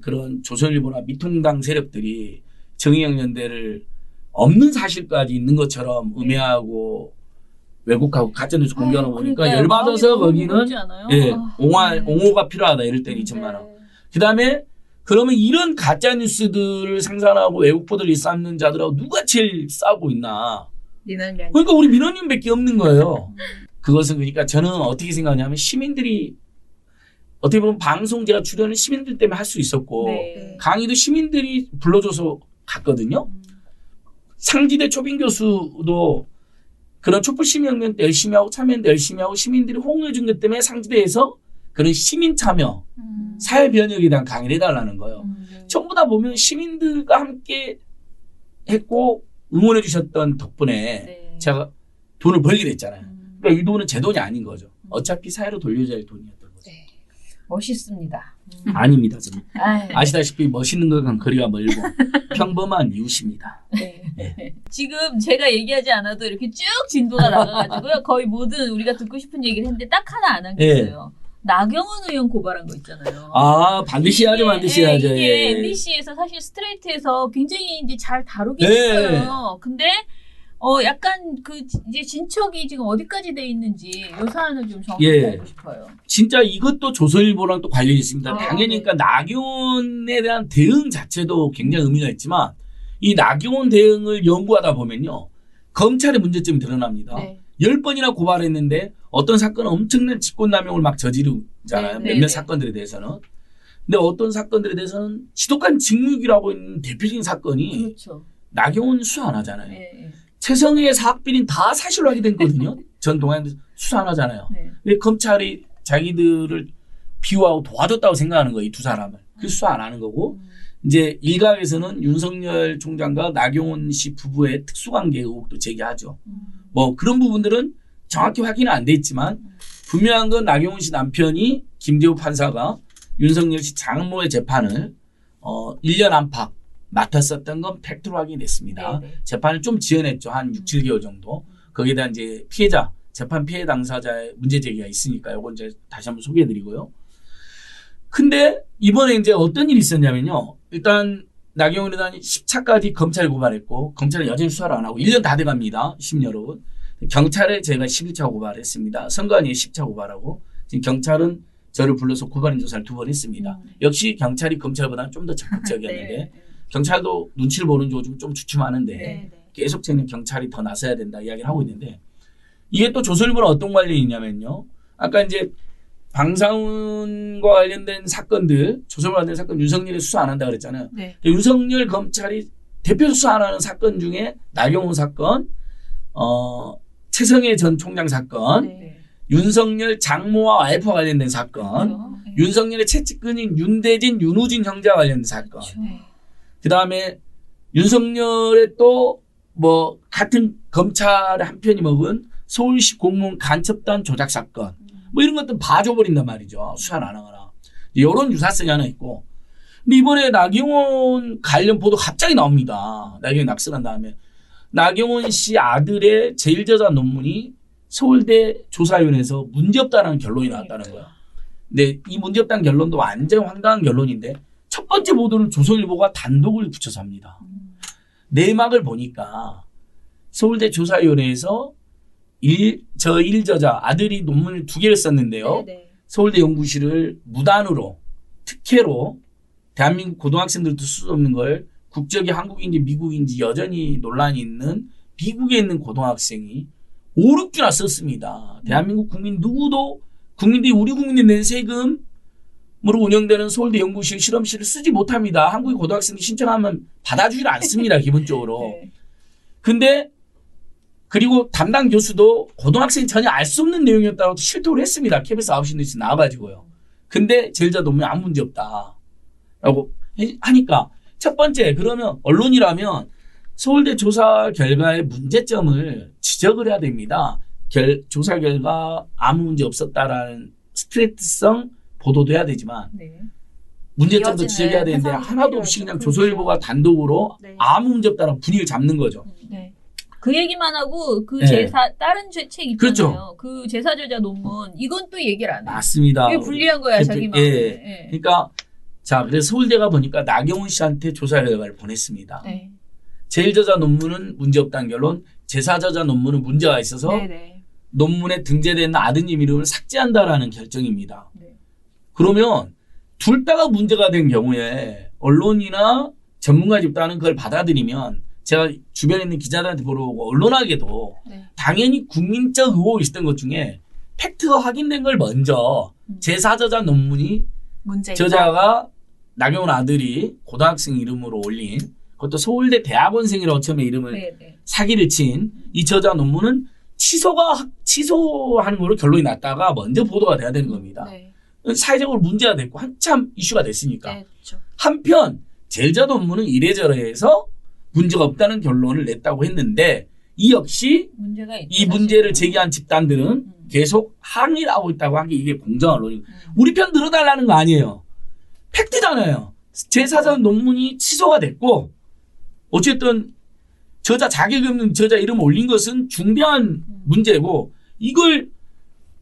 그런 조선일보나 미통당 세력들이 정의연대를 없는 사실까지 있는 것처럼 음해하고 왜곡하고 가짜뉴스 공개하는 거 보니까 열받아서 거기는 예, 옹호가 필요하다 이럴 때는 2천만 원. 그다음에 그러면 이런 가짜뉴스들을 생산하고 왜곡보도를 쌓는 자들하고 누가 제일 싸우고 있나. 그러니까 우리 민원인밖에 없는 거예요. 그것은 그러니까 저는 어떻게 생각하냐면 시민들이 어떻게 보면 방송 제가 출연을 시민들 때문에 할 수 있었고 강의도 시민들이 불러줘서 갔거든요. 상지대 초빙 교수도 그런 촛불시민혁명 때 열심히 하고 참여했는데 열심히 하고 시민들이 호응해 준 것 때문에 상지대에서 그런 시민 참여, 사회 변혁에 대한 강의를 해달라는 거예요. 전부 다 보면 시민들과 함께 했고 응원해 주셨던 덕분에 제가 돈을 벌게 됐잖아요. 그러니까 이 돈은 제 돈이 아닌 거죠. 어차피 사회로 돌려줘야 할 돈이었던 거죠. 멋있습니다. 아닙니다. 저는. 아시다시피 멋있는 것과는 거리가 멀고 평범한 이웃입니다. 네. 지금 제가 얘기하지 않아도 이렇게 쭉 진도가 나가가지고요. 거의 모든 우리가 듣고 싶은 얘기를 했는데 딱 하나 안 한 게 있어요. 나경원 의원 고발한 거 있잖아요. 아, 반드시 해야죠, 반드시 해야죠. 이게 MBC에서 사실 스트레이트에서 굉장히 이제 잘 다루긴 했어요. 근데 약간 그 이제 진척이 지금 어디까지 돼 있는지 요 사안을 좀 정확히 알고 싶어요. 진짜 이것도 조선일보랑 또 관련이 있습니다. 당연히 그러니까 나경원에 대한 대응 자체도 굉장히 의미가 있지만 이 나경원 대응을 연구하다 보면요. 검찰의 문제점이 드러납니다. 10번이나 고발했는데 어떤 사건은 엄청난 직권남용을 막 저지르잖아요. 몇몇 사건들에 대해서는. 근데 어떤 사건들에 대해서는 지독한 직무유기라고 있는 대표적인 사건이 나경원 수사 안 하잖아요. 최성희의 사학비리는 다 사실로 확인됐거든요. 전 동아일보 수사 안 하잖아요. 근데 검찰이 자기들을 비호하고 도와줬다고 생각하는 거예요. 이 두 사람을. 그 수사 안 하는 거고. 이제 일각에서는 윤석열 총장과 나경원 씨 부부의 특수관계 의혹도 제기하죠. 뭐 그런 부분들은 정확히 확인은 안 돼 있지만 분명한 건 나경원 씨 남편이 김재호 판사가 윤석열 씨 장모의 재판을 1년 안팎 맡았었던 건 팩트로 확인이 됐습니다. 재판을 좀 지연했죠. 한 6, 7개월 정도. 거기에 대한 이제 피해자, 재판 피해 당사자의 문제 제기가 있으니까 요건 이제 다시 한번 소개해 드리고요. 근데 이번에 이제 어떤 일이 있었냐면요. 일단 나경원에 대한 10차까지 검찰에 고발했고 검찰은 여전히 수사를 안 하고 1년 다 돼갑니다. 시민 여러분. 경찰에 제가 11차 고발했습니다. 선관위에 10차 고발하고 지금 경찰은 저를 불러서 고발인 조사를 2번 했습니다. 역시 경찰이 검찰보다는 좀 더 적극적이었는데 경찰도 눈치를 보는 요즘 좀 주춤하는데 계속 저는 경찰이 더 나서야 된다 이야기를 하고 있는데 이게 또 조선일보는 어떤 관련이 있냐면요. 아까 이제 방상훈과 관련된 사건들, 조선일보 관련된 사건 윤석열이 수사 안 한다 그랬잖아요. 윤석열 검찰이 대표 수사 안 하는 사건 중에 나경원 사건, 최성해 전 총장 사건, 윤석열 장모와 와이프와 관련된 사건, 윤석열의 채찍근인 윤대진, 윤우진 형제와 관련된 사건. 그 다음에 윤석열의 또 뭐 같은 검찰의 한 편이 먹은 서울시 공무원 간첩단 조작 사건. 뭐 이런 것들 봐줘버린단 말이죠. 수사를 안 하거나. 이런 유사성이 하나 있고. 근데 이번에 나경원 관련 보도 갑자기 나옵니다. 나경원이 낙선한 다음에. 나경원 씨 아들의 제1저자 논문이 서울대 조사위원회에서 문제없다는 결론이 나왔다는 거예요. 근데 이 문제없다는 결론도 완전 황당한 결론인데 첫 번째 보도를 조선일보가 단독을 붙여서 합니다. 내막을 보니까 서울대 조사위원회에서 저 1저자 아들이 논문을 2개를 썼는데요. 서울대 연구실을 무단으로 특혜로 대한민국 고등학생들도 쓸 수 없는 걸 국적이 한국인지 미국인지 여전히 논란이 있는 미국에 있는 고등학생이 5, 6주나 썼습니다. 대한민국 국민 누구도 국민들이 우리 국민이 낸 세금으로 운영되는 서울대 연구실 실험실을 쓰지 못합니다. 한국의 고등학생이 신청하면 받아주질 않습니다. 기본적으로. 근데 그리고 담당 교수도 고등학생이 전혀 알 수 없는 내용이었다고 실토를 했습니다. KBS 9시 뉴스 나와가지고요. 근데 제일자 논문에 아무 문제 없다라고 하니까 첫 번째 그러면 언론이라면 서울대 조사 결과의 문제점을 지적을 해야 됩니다. 조사 결과 아무 문제 없었다라는 스트레이트성 보도도 해야 되지만 네. 문제점도 이어지는 지적해야 되는데 해석이 하나도 없이 그냥 필요하죠. 조선일보가 단독으로 네. 아무 문제 없다는 분위기를 잡는 거죠. 네. 그 얘기만 하고 그 네. 제사 다른 책 있잖아요. 그렇죠. 그 제사저자 논문 이건 또 얘기를 안 해. 맞습니다. 이게 불리한 거야 자기 예. 마음에. 예. 그러니까 자 그래서 서울대가 보니까 나경원 씨한테 조사 결과를 보냈습니다. 네. 제일저자 논문은 문제없다는 결론, 제사저자 논문은 문제가 있어서 네네. 논문에 등재된 아드님 이름을 삭제한다라는 결정입니다. 네. 그러면 둘 다가 문제가 된 경우에 언론이나 전문가 집단은 그걸 받아들이면 제가 주변에 있는 기자들한테 물어보고 언론하게도 네. 당연히 국민적 의혹이 있었던 것 중에 팩트가 확인된 걸 먼저 제사저자 논문이 문제 저자가 나경원 아들이 고등학생 이름으로 올린 그것도 서울대 대학원생이라고 처음에 이름을 네. 네. 사기를 친 이 저자 논문은 취소하는 걸로 결론이 났다가 먼저 보도가 돼야 되는 겁니다. 네. 사회적으로 문제가 됐고 한참 이슈가 됐으니까. 네, 그렇죠. 한편 제일자 논문은 이래저래해서 문제가 없다는 결론을 냈다고 했는데 이 역시 문제가 있죠. 이 문제를 사실은. 제기한 집단들은 계속 항의를 하고 있다고 한 게 이게 공정한 언론이고 우리 편 들어달라는 거 아니에요. 팩트잖아요. 제4자 논문이 취소가 됐고 어쨌든 저자 자격 없는 저자 이름 올린 것은 중대한 문제고 이걸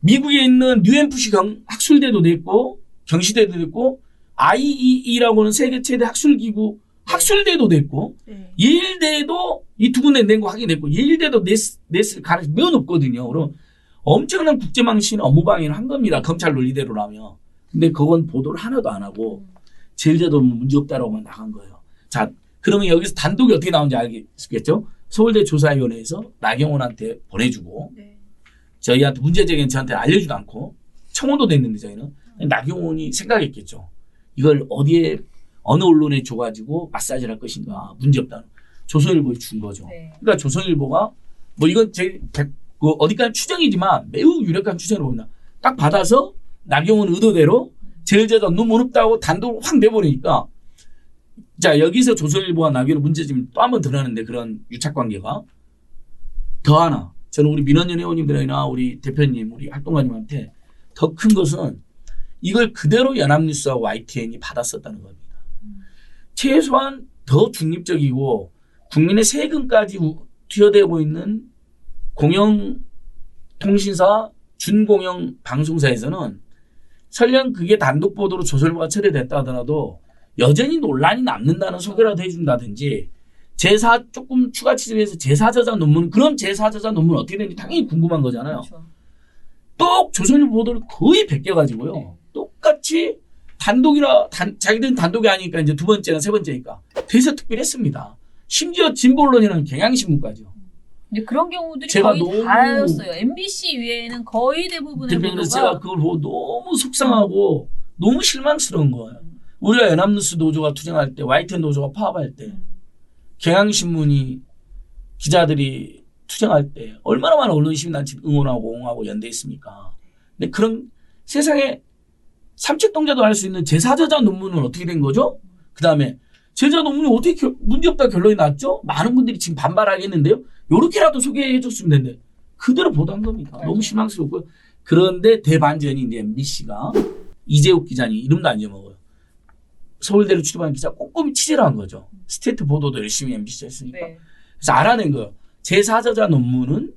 미국에 있는 UMFC 학술대도 냈고 경시대도 냈고 IEE라고 하는 세계 최대 학술기구 학술대도 냈고 네. 예일대도 이 두 군데 낸 거 확인했고 예일대도 냈을 가능성이 매우 높거든요. 그럼 엄청난 국제망신 업무방해를 한 겁니다. 검찰 논리대로라면. 근데 그건 보도를 하나도 안 하고 제일자도 문제없다라고만 나간 거예요. 자, 그러면 여기서 단독이 어떻게 나오는지 알겠죠? 서울대 조사위원회에서 나경원한테 보내주고 네. 저희한테 문제제기는 저한테 알려주도 않고 청원도 냈는데 저희는 나경원이 생각했겠죠. 이걸 어디에 어느 언론에 줘가지고 마사지를 할 것인가 문제없다는 조선일보에 준 거죠. 네. 그러니까 조선일보가 뭐 이건 어디까지 추정이지만 매우 유력한 추정으로 보인다. 딱 받아서 나경원 의도대로 제일자자 논문 없다고 단독으로 확 내보내니까 자 여기서 조선일보와 나경원 문제점이 또 한 번 드러나는데 그런 유착관계가 더 하나 저는 우리 민원연 회원님들이나 우리 대표님 우리 활동가님한테 더 큰 것은 이걸 그대로 연합뉴스와 YTN이 받았었다는 겁니다. 최소한 더 중립적이고 국민의 세금까지 투여되고 있는 공영통신사 준공영 방송사에서는 설령 그게 단독 보도로 조선일보가 처리됐다 하더라도 여전히 논란이 남는다는 소개라도 해준다든지 조금 추가 취재해서 제4저자 논문 그럼 제4저자 논문 어떻게 되는지 당연히 궁금한 거잖아요. 그렇죠. 또 조선일보 보도를 거의 베껴가지고요. 네. 똑같이 자기들은 단독이 아니니까 이제 두 번째나 세 번째니까 대서특필했습니다. 심지어 진보언론이라는 경향신문까지요. 근데 그런 경우들이 제가 거의 너무- 다였어요. MBC 외에는 거의 대부분의 대표님께서 보도가 제가 그걸 보고 너무 속상하고 너무 실망스러운 거예요. 우리가 연합뉴스 노조가 투쟁할 때 YTN 노조가 파업할 때 경향신문이 기자들이 투쟁할 때 얼마나 많은 언론시민단체 응원하고 옹호하고 연대했습니까? 근데 그런 세상에 삼척동자도 할 수 있는 제4저자 논문은 어떻게 된 거죠? 그 다음에 제자 논문이 어떻게 문제없다 결론이 났죠? 많은 분들이 지금 반발하겠는데요. 요렇게라도 소개해 줬으면 되는데 그대로 보도한 겁니다. 너무 실망스럽고요. 그런데 대반전이 이제 MBC가 이재욱 기자님 이름도 안 잊어먹어요. 서울대로 출입하는 기자 꼼꼼히 취재를 한 거죠. 스테이트 보도도 열심히 MBC가 했으니까. 네. 그래서 알아낸 거예요. 제4저자 논문은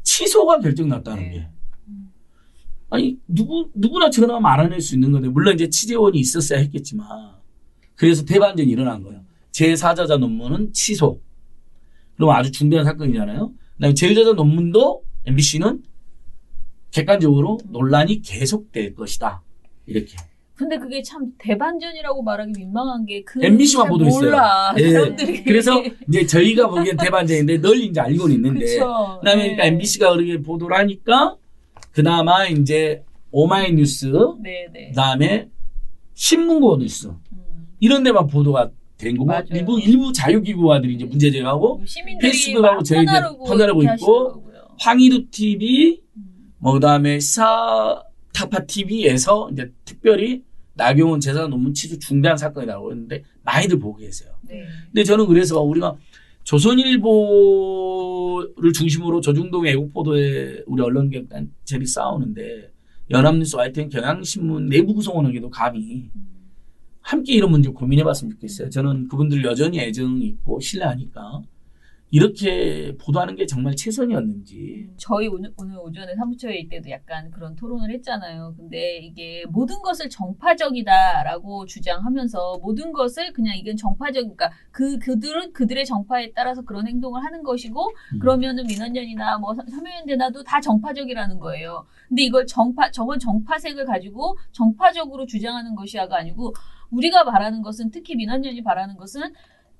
취소가 결정났다는 네. 게. 아니 누구나 전화하면 알아낼 수 있는 건데 물론 이제 취재원이 있었어야 했겠지만 그래서 대반전이 일어난 거예요. 제4저자 논문은 취소. 그러면 아주 중대한 사건이잖아요. 그다음에 제일저자 논문도 MBC는 객관적으로 논란이 계속될 것이다. 이렇게. 근데 그게 참 대반전이라고 말하기 민망한 게 그 MBC만 보도했어요. 몰라. 예. 사람들이. 그래서 이제 저희가 보기엔 대반전인데 널리 이제 알고는 있는데 그쵸. 그다음에 네. 그러니까 MBC가 그렇게 보도를 하니까 그나마 이제 오마이뉴스 네네. 그다음에 신문고 뉴스 이런 데만 보도가 된 거고 맞아요. 일부 자유기구화들이 이제 문제 제기하고 시민들이 페이스북하고 막 저희 이제 퍼나르고 퍼나르고 이렇게 있고 하시더라고요. 황희도 TV 뭐 그다음에 타파 TV에서 이제 특별히 나경원 재산 논문 취소 중대한 사건이 나오고 있는데 많이들 보고 계세요. 네. 근데 저는 그래서 우리가 조선일보를 중심으로 조중동 애국보도에 우리 언론개혁단체들이 싸우는데 연합뉴스, YTN, 경향신문 내부 구성원에게도 감히 함께 이런 문제 고민해봤으면 좋겠어요. 저는 그분들 여전히 애정이 있고 신뢰하니까 이렇게 보도하는 게 정말 최선이었는지. 저희 오늘 오전에 사무처회의 때도 약간 그런 토론을 했잖아요. 근데 이게 모든 것을 정파적이다라고 주장하면서 모든 것을 그냥 이건 정파적, 그러니까 그들은 그들의 정파에 따라서 그런 행동을 하는 것이고 그러면은 민원연이나 뭐 사면연대나도 다 정파적이라는 거예요. 근데 이걸 저건 정파색을 가지고 정파적으로 주장하는 것이야가 아니고 우리가 바라는 것은 특히 민원연이 바라는 것은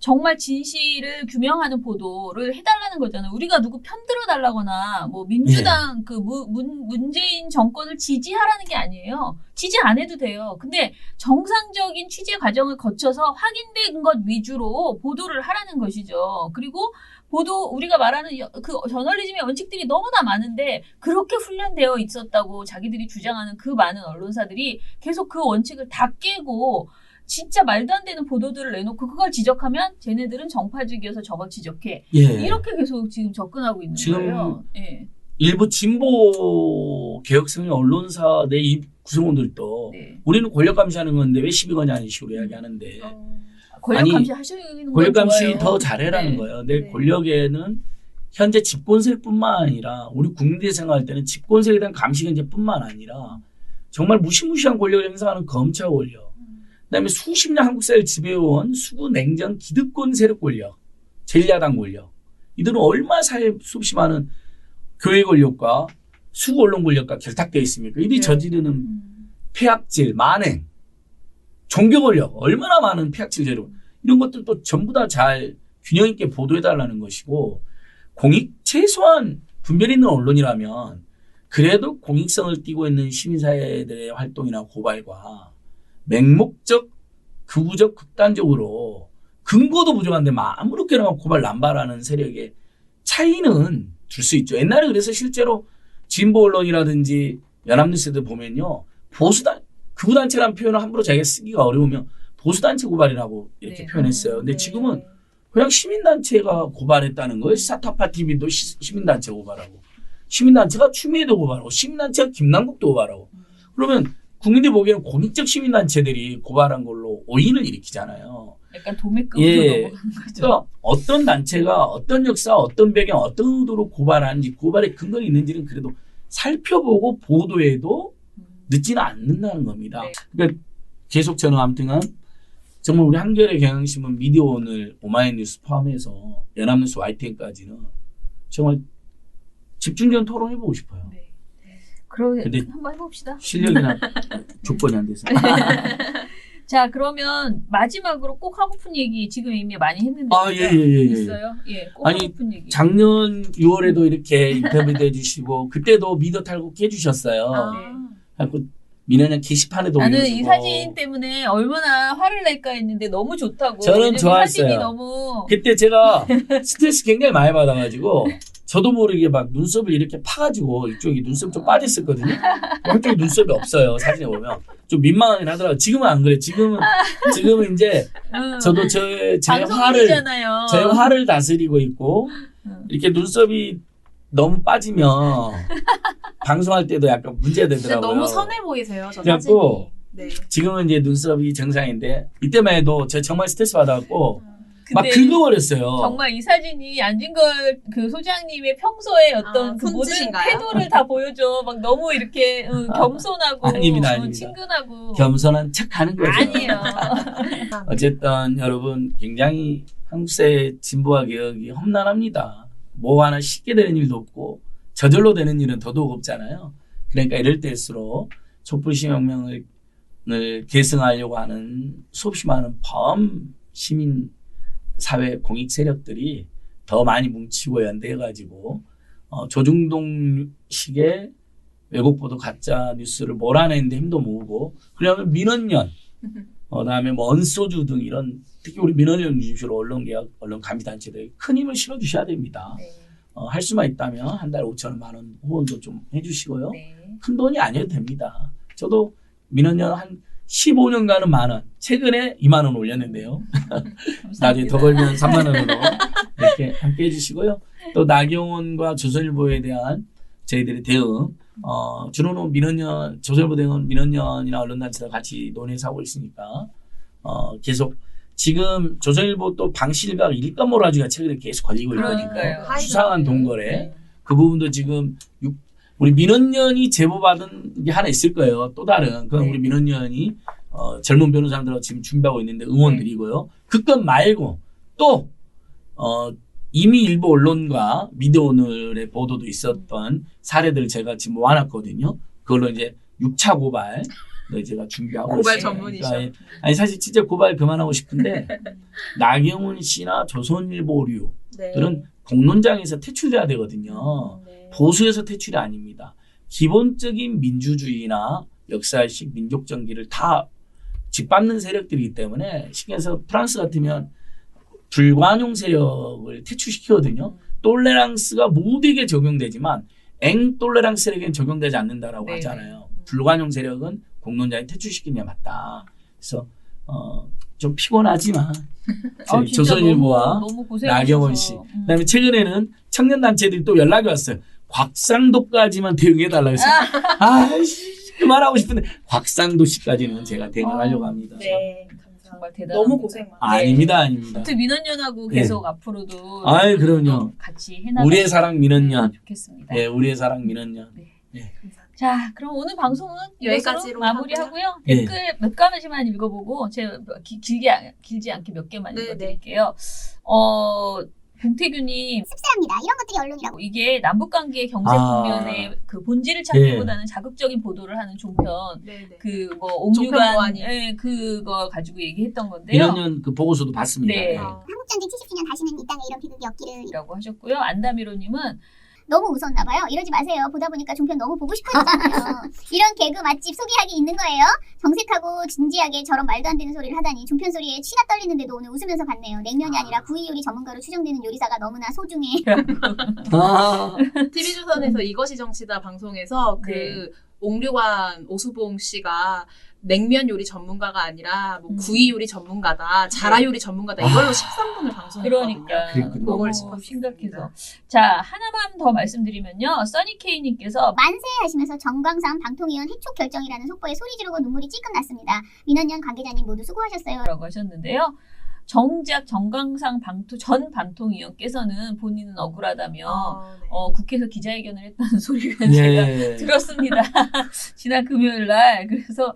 정말 진실을 규명하는 보도를 해달라는 거잖아요. 우리가 누구 편들어 달라거나 뭐 민주당 그 문재인 정권을 지지하라는 게 아니에요. 지지 안 해도 돼요. 근데 정상적인 취재 과정을 거쳐서 확인된 것 위주로 보도를 하라는 것이죠. 그리고 우리가 말하는 그 저널리즘의 원칙들이 너무나 많은데 그렇게 훈련되어 있었다고 자기들이 주장하는 그 많은 언론사들이 계속 그 원칙을 다 깨고 진짜 말도 안 되는 보도들을 내놓고 그걸 지적하면 쟤네들은 정파적이어서 저거 지적해. 예. 이렇게 계속 지금 접근하고 있는 거예요. 예. 일부 진보 개혁성의 언론사 내 이 구성원들도 네. 우리는 권력 감시하는 건데 왜 시비 거냐 이런 식으로 이야기하는데 권력 아니, 감시 하시는 건 권력 감시 좋아요. 더 잘해라는 네. 거예요. 내 네. 권력에는 현재 집권세력뿐만 아니라 우리 국민들이 생각할 때는 집권세력에 대한 감시 견제뿐만 아니라 정말 무시무시한 권력을 행사하는 검찰 권력, 그다음에 수십 년 한국 사회를 지배해온 수구 냉전 기득권 세력 권력, 제1야당 권력, 이들은 얼마나 사회 수없이 많은 교회 권력과 수구 언론 권력과 결탁되어 있습니까? 이들이 저지르는 폐악질, 만행, 종교 권력, 얼마나 많은 폐악질 제로, 이런 것들도 전부 다 잘 균형 있게 보도해달라는 것이고, 최소한 분별 있는 언론이라면 그래도 공익성을 띠고 있는 시민사회들의 활동이나 고발과 맹목적, 극우적, 극단적으로 근거도 부족한데 아무렇게나 고발 남발하는 세력의 차이는 둘 수 있죠. 옛날에 그래서 실제로 진보 언론이라든지 연합뉴스들 보면요, 극우단체라는 표현을 함부로 자기가 쓰기가 어려우면 보수단체 고발이라고 이렇게 네. 표현했어요. 근데 지금은 그냥 시민단체가 고발했다는 거예요. 사타파 TV도 시민단체 고발하고, 시민단체가 추미애도 고발하고, 시민단체가 김남국도 고발하고. 그러면 국민들이 보기에는 공익적 시민단체들이 고발한 걸로 오인을 일으키잖아요. 약간 도매급으로 예. 넘어가는 거죠. 그러니까 어떤 단체가 어떤 역사, 어떤 배경, 어떤 의도로 고발하는지, 고발의 근거가 있는지는 그래도 살펴보고 보도해도 늦지는 않는다는 겁니다. 네. 그러니까 계속 저는 아무튼 정말 우리 한겨레 경향신문 미디어오늘 오마이뉴스 포함해서 연합뉴스 YTN까지는 정말 집중적인 토론해보고 싶어요. 네. 그럼 근데 한번 해봅시다. 실력이나 조건이 안 돼서. 자, 그러면 마지막으로 꼭 하고픈 얘기 지금 이미 많이 했는데 아, 예. 있어요? 예, 꼭 아니, 하고픈 얘기. 작년 6월에도 이렇게 인터뷰도 해주시고 그때도 미디어 탈곡 해주셨어요. 그래서 민원연 게시판에도 나는 올려주고. 이 사진 때문에 얼마나 화를 낼까 했는데 너무 좋다고. 저는 왜냐면 좋았어요. 사진이 너무 그때 제가 스트레스 굉장히 많이 받아가지고 저도 모르게 막 눈썹을 이렇게 파가지고 이쪽이 눈썹 좀 빠졌었거든요. 한쪽에 눈썹이 없어요. 사진에 보면 좀 민망하긴 하더라고요. 지금은 안 그래. 지금은 이제 저도 제 방송인이잖아요. 화를 다스리고 있고 이렇게 눈썹이 너무 빠지면 방송할 때도 약간 문제가 진짜 되더라고요. 너무 선해 보이세요, 저 그래갖고 사진이. 네. 지금은 이제 눈썹이 정상인데 이때만 해도 제가 정말 스트레스 받아갖고 막 근데 긁어버렸어요. 정말 이 사진이 안진걸 그 소장님의 평소에 어떤 그 모든 손짓인가요? 태도를 다 보여줘. 막 너무 이렇게 겸손하고 아닙니다. 친근하고. 겸손한 척하는 거죠. 아니에요. 어쨌든 여러분 굉장히 한국사회 진보와 개혁이 험난합니다. 뭐 하나 쉽게 되는 일도 없고 저절로 되는 일은 더더욱 없잖아요. 그러니까 이럴 때일수록 촛불시민혁명을 계승하려고 하는 수없이 많은 범시민 사회 공익 세력들이 더 많이 뭉치고 연대해가지고 조중동식의 왜곡보도 가짜 뉴스를 몰아내는데 힘도 모으고, 그러면 민원연, 그다음에 뭐 언소주 등 이런 특히 우리 민원연 중심으로 언론개혁, 언론 감시단체들 큰 힘을 실어주셔야 됩니다. 네. 할 수만 있다면 한 달에 5,000원, 10,000원 후원도 좀 해주시고요. 네. 큰 돈이 아니어도 됩니다. 저도 민원연 한 15년간은 10,000원, 최근에 20,000원 올렸는데요. 나중에 더 벌면 30,000원으로 이렇게 함께 해주시고요. 또 나경원과 조선일보에 대한 저희들의 대응, 주로는 민원연, 조선일보 대응은 민원연이나 언론단체와 같이 논의해서 하고 있으니까, 계속 지금 조선일보 또 방실각 일감 몰아주기가 최근에 계속 걸리고 있거든요. 그러니까요. 수상한 돈거래. 네. 그 부분도 지금 우리 민원연이 제보받은 게 하나 있을 거예요. 또 다른. 그건 네. 우리 민원연이 젊은 변호사들하고 지금 준비하고 있는데 응원드리고요. 그 건 말고 또 이미 일부 언론과 미디어오늘의 보도도 있었던 사례들을 제가 지금 모아놨거든요. 그걸로 이제 6차 고발 제가 준비하고 고발 있어요. 전문이셔. 그러니까 아니 사실 진짜 고발 그만하고 싶은데 나경원 씨나 조선일보류들은 네. 공론장에서 퇴출돼야 되거든요. 네. 보수에서 퇴출이 아닙니다. 기본적인 민주주의나 역사식 민족 정기를 다 짓밟는 세력들이기 때문에 시계에서 프랑스 같으면 불관용 세력을 퇴출시키거든요. 톨레랑스가 모두에게 적용되지만 앵톨레랑스 세력에는 적용되지 않는다라고 네. 하잖아요. 불관용 세력은 공론장에 퇴출시키는 게 맞다. 그래서 좀 피곤하지만 저희 진짜 조선일보와 너무 고생하셔서. 나경원 씨. 그다음에 최근에는 청년단체들이 또 연락이 왔어요. 곽상도까지만 대응해달라고 해서 아이씨 그만하고 싶은데 곽상도 씨까지는 제가 대응하려고 합니다. 네. 감사합니다. 정말 대단합니다. 너무 고생 많아요. 아닙니다, 아닙니다. 아무튼 민원연하고 네. 계속 앞으로도 아이, 그럼요. 같이 해나가면 우리의 사랑 민원연. 좋겠습니다. 예, 우리의 사랑 민원연. 자, 그럼 오늘 방송은 여기까지로 여기까지로 마무리하고요. 예. 댓글 몇 가지만 읽어보고 제가 길지 않게 몇 개만 네, 읽어드릴게요. 봉태규님, 씁쓸합니다. 이런 것들이 언론이라고. 이게 남북관계 경제 아. 국면의 그 본질을 찾기보다는 자극적인 보도를 하는 종편, 네, 네. 그 뭐 종편 옥류관, 보안이. 예, 그거 가지고 얘기했던 건데요. 민원연 그 보고서도 봤습니다. 네. 예. 한국전쟁 70주년 다시는 이 땅에 이런 비극이 없기를. 라고 하셨고요. 안다미로님은 너무 무서웠나 봐요. 이러지 마세요. 보다 보니까 종편 너무 보고 싶어지잖아요. 이런 개그 맛집 소개하기 있는 거예요. 정색하고 진지하게 저런 말도 안 되는 소리를 하다니 종편 소리에 치가 떨리는데도 오늘 웃으면서 봤네요. 냉면이 아니라 구이 요리 전문가로 추정되는 요리사가 너무나 소중해. 아, TV조선에서 이것이 정치다 방송에서 네. 그 옥류관 오수봉 씨가 냉면 요리 전문가가 아니라 뭐 구이 요리 전문가다, 자라 요리 전문가다 이걸로 13분을 방송했거든요. 그러니까 그랬군요. 너무 싶었습니다. 심각해서. 자, 하나만 더 말씀드리면요. 써니케이님께서 만세 하시면서 정광삼 방통위원 해촉 결정이라는 속보에 소리 지르고 눈물이 찔끔 났습니다. 민원연 관계자님 모두 수고하셨어요. 라고 하셨는데요. 정작 정강상 전 방통위원께서는 본인은 억울하다며 네. 국회에서 기자회견을 했다는 소리가 제가 예. 들었습니다. 지난 금요일 날. 그래서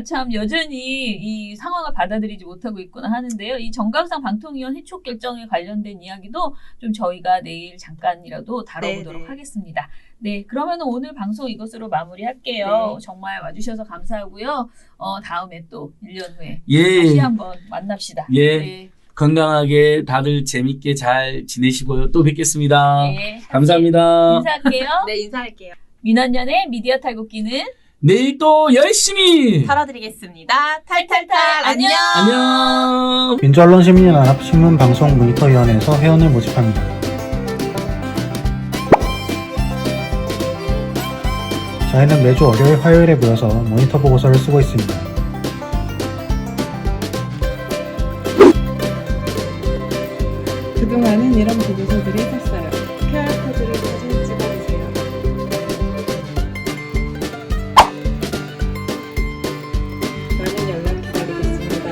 참 여전히 이 상황을 받아들이지 못하고 있구나 하는데요. 이 정강상 방통위원 해촉 결정에 관련된 이야기도 좀 저희가 내일 잠깐이라도 다뤄보도록 네네. 하겠습니다. 네, 그러면 오늘 방송 이것으로 마무리할게요. 네. 정말 와주셔서 감사하고요. 다음에 또 1년 후에 예. 다시 한번 만납시다. 예. 네. 건강하게 다들 재밌게 잘 지내시고요. 또 뵙겠습니다. 네. 감사합니다. 인사할게요. 네, 인사할게요. 민원연의 미디어 탈곡기는 내일 또 열심히 털어드리겠습니다. 탈탈탈 안녕. 안녕. 민주언론시민연합 신문방송모니터위원회에서 회원을 모집합니다. 저희는 매주 월요일, 화요일에 모여서 모니터 보고서를 쓰고 있습니다. 그동안은 이런 보고서들을 썼어요. QR코드를 사진 찍어주세요. 많은 연락 기다리겠습니다.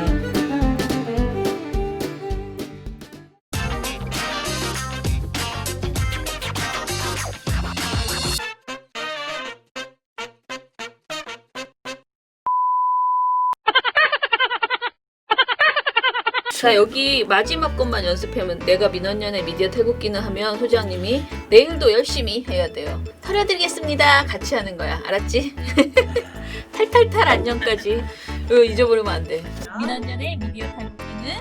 자, 여기 마지막 것만 연습하면 내가 민원연의 미디어 탈곡기는 하면 소장님이 내일도 열심히 해야 돼요. 털어드리겠습니다. 같이 하는 거야. 알았지? 탈탈탈 안녕까지. 이거 잊어버리면 안 돼. 민원연의 미디어 탈곡기는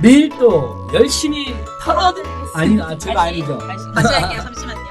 내일 또 열심히 털어드. 아니, 제가 다시, 아니죠. 다시. 다시 할게요. 잠시만요.